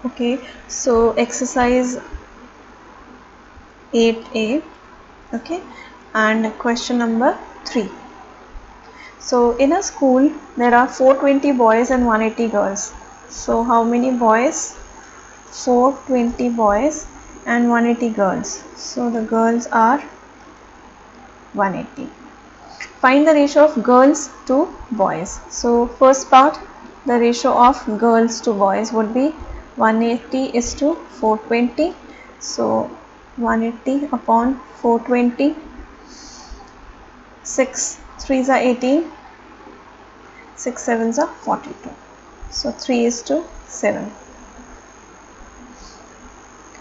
Okay, so exercise 8A. Okay, and question number 3. So in a school there are 420 boys and 180 girls. So how many boys? 420 boys and 180 girls. So the girls are 180. Find the ratio of girls to boys. So first part, the ratio of girls to boys would be 180 is to 420. So 180 upon 420, 6 3s are 18, 6 7s are 42. So 3 is to 7.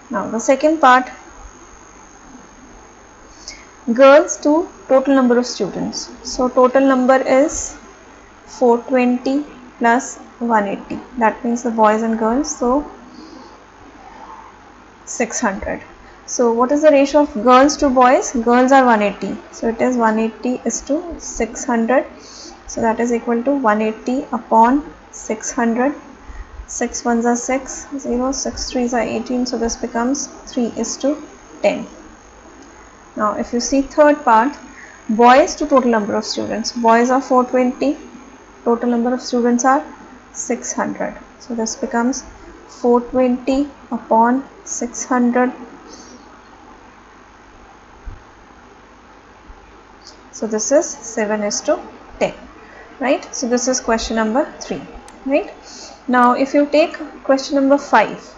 Now the second part, girls to total number of students. So total number is 420 plus 180, that means the boys and girls, so 600. So what is the ratio of girls to boys? Girls are 180, so it is 180 is to 600, so that is equal to 180 upon 600. 6 1s are 6, 0, 6 3s are 18, so this becomes 3 is to 10. Now if you see third part, boys to total number of students. Boys are 420, total number of students are 600, so this becomes 420 upon 600. So this is 7 is to 10, right? So this is question number 3, right? Now if you take question number 5,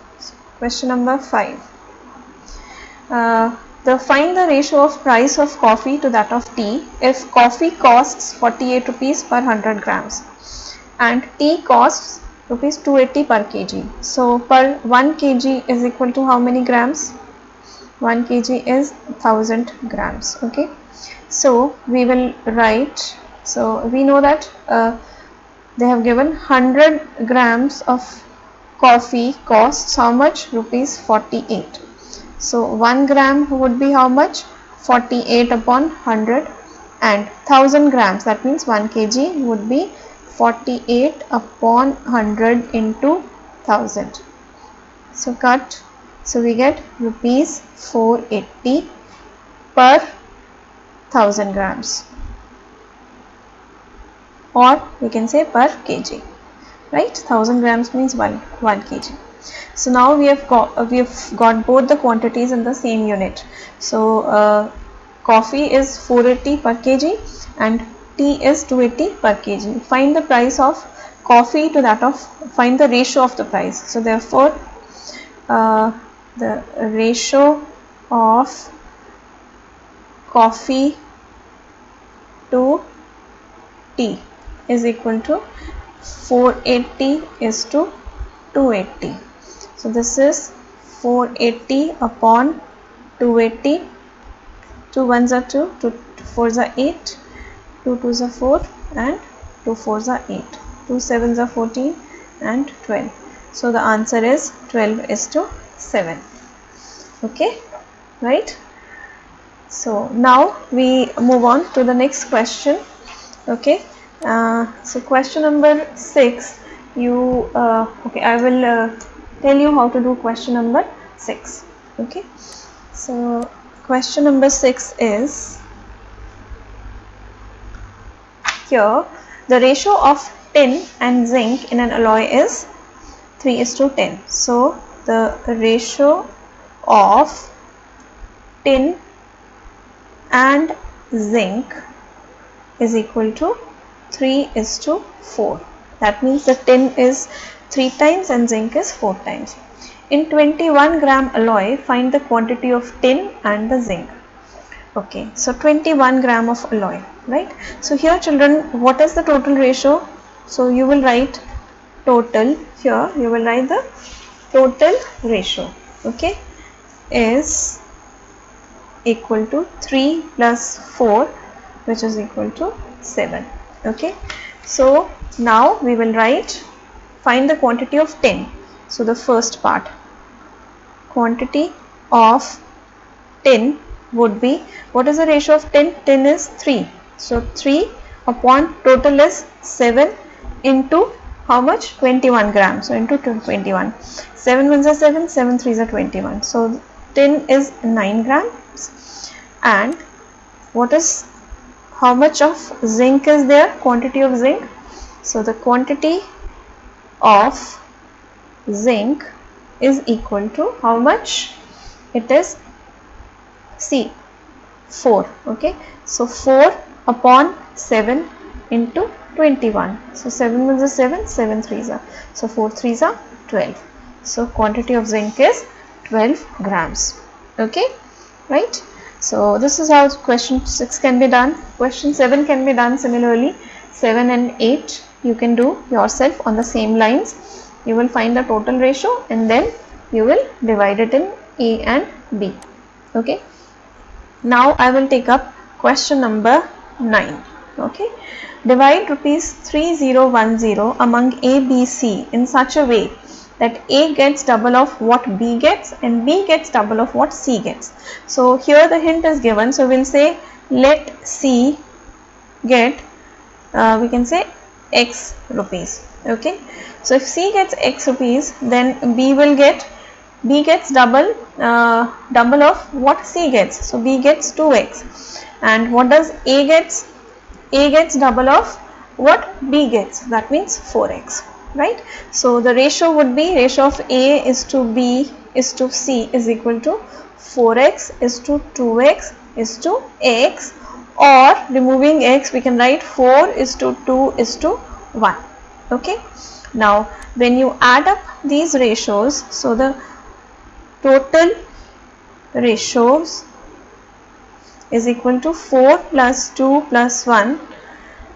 find the ratio of price of coffee to that of tea if coffee costs 48 rupees per 100 grams and tea costs rupees 280 per kg. So per 1 kg is equal to how many grams? 1 kg is 1000 grams. Okay, so we will write, so we know that they have given 100 grams of coffee costs how much? Rupees 48. So 1 gram would be how much? 48 upon 100, and 1000 grams, that means 1 kg would be 48 upon 100 into 1000. So cut, so we get rupees 480 per 1000 grams, or we can say per kg, right? 1000 grams means 1 kg. So now we have got both the quantities in the same unit. So coffee is 480 per kg and tea is 280 per kg. Find the price of coffee to that of, find the ratio of the price. So therefore the ratio of coffee to tea is equal to 480 is to 280. So this is 480 upon 280. 2 1s are 2, 2 4s are 8, 2 2s are 4 and 2 4s are 8, 2 7s are 14 and 12. So the answer is 12 is to 7. Okay, right? So now we move on to the next question. Okay, so question number 6, you okay, I will tell you how to do question number 6. Okay, so question number 6 is, here the ratio of tin and zinc in an alloy is 3 is to 10. So the ratio of tin and zinc is equal to 3 is to 4. That means the tin is 3 times and zinc is 4 times. In 21 gram alloy, find the quantity of tin and the zinc. Okay, so 21 gram of alloy, right? So here children, what is the total ratio? So you will write total, here you will write the total ratio, okay, is equal to 3 plus 4, which is equal to 7. Okay, so now we will write, find the quantity of tin. So the first part, quantity of tin would be, what is the ratio of tin? Tin is 3. So 3 upon total is 7 into how much? 21 grams. So into 21. 7 ones are 7, 7 threes are 21. So tin is 9 grams. And what is, how much of zinc is there? Quantity of zinc. So the quantity of zinc is equal to how much? It is C, 4. Okay, so 4 upon 7 into 21. So 7 ones are 7, 7 threes are, so 4 threes are 12. So quantity of zinc is 12 grams. Okay, right? So this is how question 6 can be done. Question 7 can be done similarly. 7 and 8 you can do yourself on the same lines. You will find the total ratio and then you will divide it in A and B. Okay. Now I will take up question number 9. Okay. Divide rupees 3010 among A, B, C in such a way that A gets double of what B gets and B gets double of what C gets. So here the hint is given. So we'll say let C get, we can say X rupees. Okay. So if C gets X rupees, then B gets double of what C gets. So B gets 2x. And what does A gets? A gets double of what B gets. That means 4x. Right. So the ratio would be, ratio of A is to B is to C is equal to 4x is to 2x is to x, or removing x we can write 4 is to 2 is to 1. Okay. Now when you add up these ratios, so the total ratios is equal to 4 plus 2 plus 1,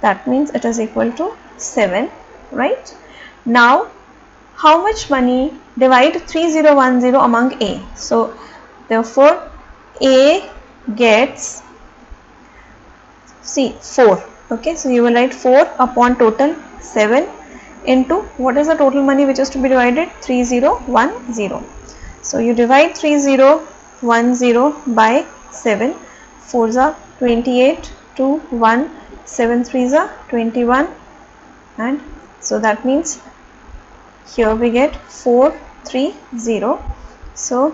that means it is equal to 7, right? Now how much money? Divide 3010 among A. So therefore A gets, see, 4. Okay, so you will write 4 upon total 7 into what is the total money which is to be divided? 3010. So you divide 3010 by 7. 4s are 28, 2, 1, 7 3s are 21, and so that means here we get 430. So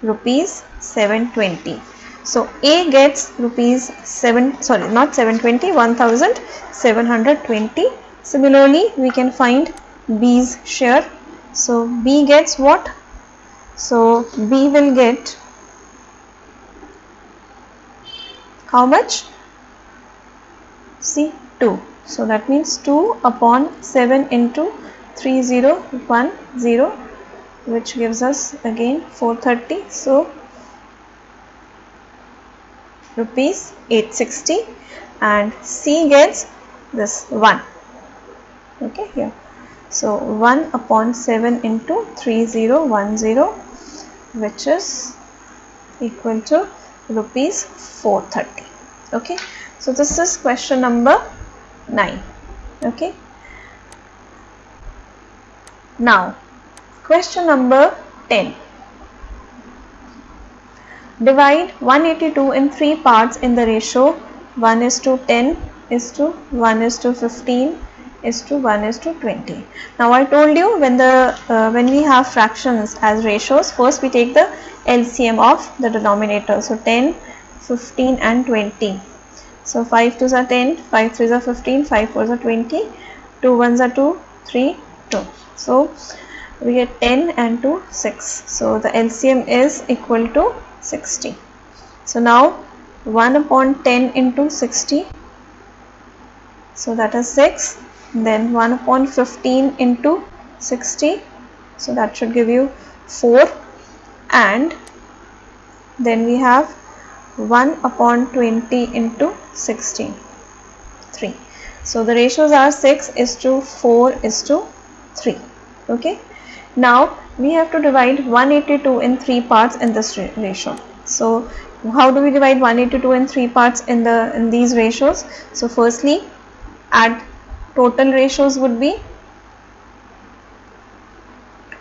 rupees 720. So A gets rupees 1720. Similarly we can find B's share. So B gets what? So B will get how much? See, 2. So that means 2 upon 7 into 3010, which gives us again 430. So rupees 860, and C gets this 1. Okay, here. So 1 upon 7 into 3010, which is equal to rupees 430. Okay, so this is question number 9. Okay, now question number 10. Divide 182 in 3 parts in the ratio 1 is to 10 is to 1 is to 15 is to 1 is to 20. Now I told you when we have fractions as ratios, first we take the LCM of the denominator. So 10, 15 and 20. So 5 2s are 10, 5 3s are 15, 5 4s are 20, 2 1s are 2, 3 2. So we get 10 and 2 6. So the LCM is equal to 60. So now 1 upon 10 into 60, so that is 6. Then 1 upon 15 into 60, so that should give you 4, and then we have 1 upon 20 into 60, 3. So the ratios are 6 is to 4 is to 3. Okay. Now we have to divide 182 in 3 parts in this ratio. So how do we divide 182 in 3 parts in these ratios? So firstly, add total ratios would be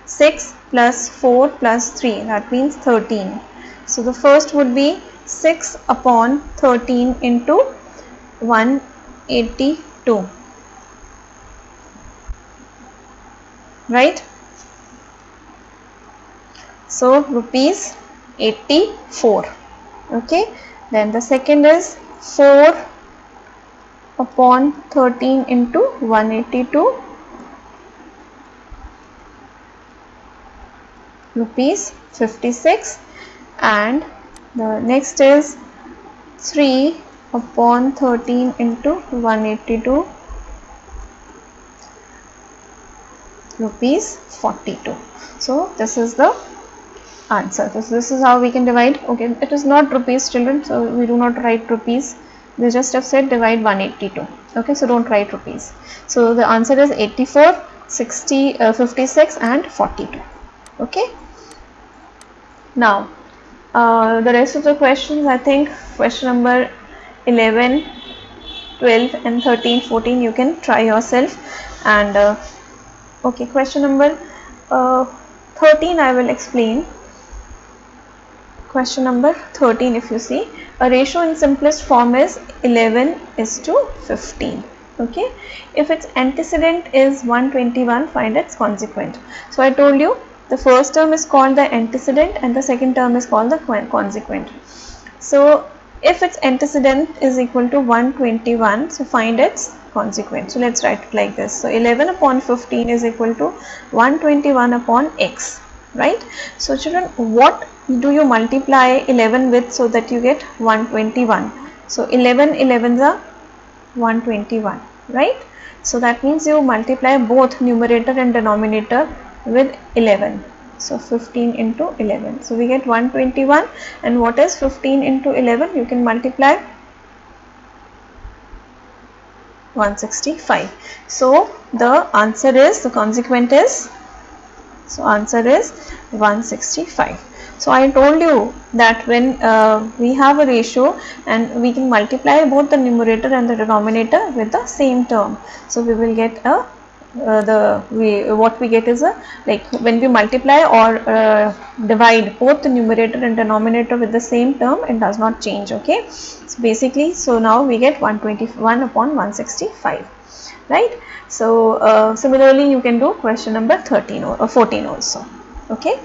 6 plus 4 plus 3, that means 13. So the first would be 6 upon 13 into 182. right? So rupees 84. Okay, then the second is 4 upon 13 into 182, rupees 56, and the next is 3 upon 13 into 182, rupees 42. So this is the answer. This is how we can divide. Okay, it is not rupees, children, so we do not write rupees. They just have said divide 182. Okay, so don't write rupees. So the answer is 84, 60, 56 and 42. Okay. Now the rest of the questions, I think question number 11, 12 and 13, 14 you can try yourself. And okay, question number 13 I will explain. Question number 13, if you see, a ratio in simplest form is 11:15. Okay, if its antecedent is 121, find its consequent. So I told you the first term is called the antecedent and the second term is called the consequent. So if its antecedent is equal to 121, so find its consequent. So let's write it like this. So 11 upon 15 is equal to 121 upon x, right? So children, what do you multiply 11 with so that you get 121? So 11 11s are 121, right? So that means you multiply both numerator and denominator with 11. So 15 into 11. So we get 121, and what is 15 into 11? You can multiply 165. So the answer is, the consequent is, so answer is 165. So I told you that when we have a ratio and we can multiply both the numerator and the denominator with the same term, so we will get a what we get is a, like when we multiply or divide both the numerator and denominator with the same term, it does not change. Okay, so basically, so now we get 121 upon 165, right? So similarly you can do question number 13 or 14 also. Okay.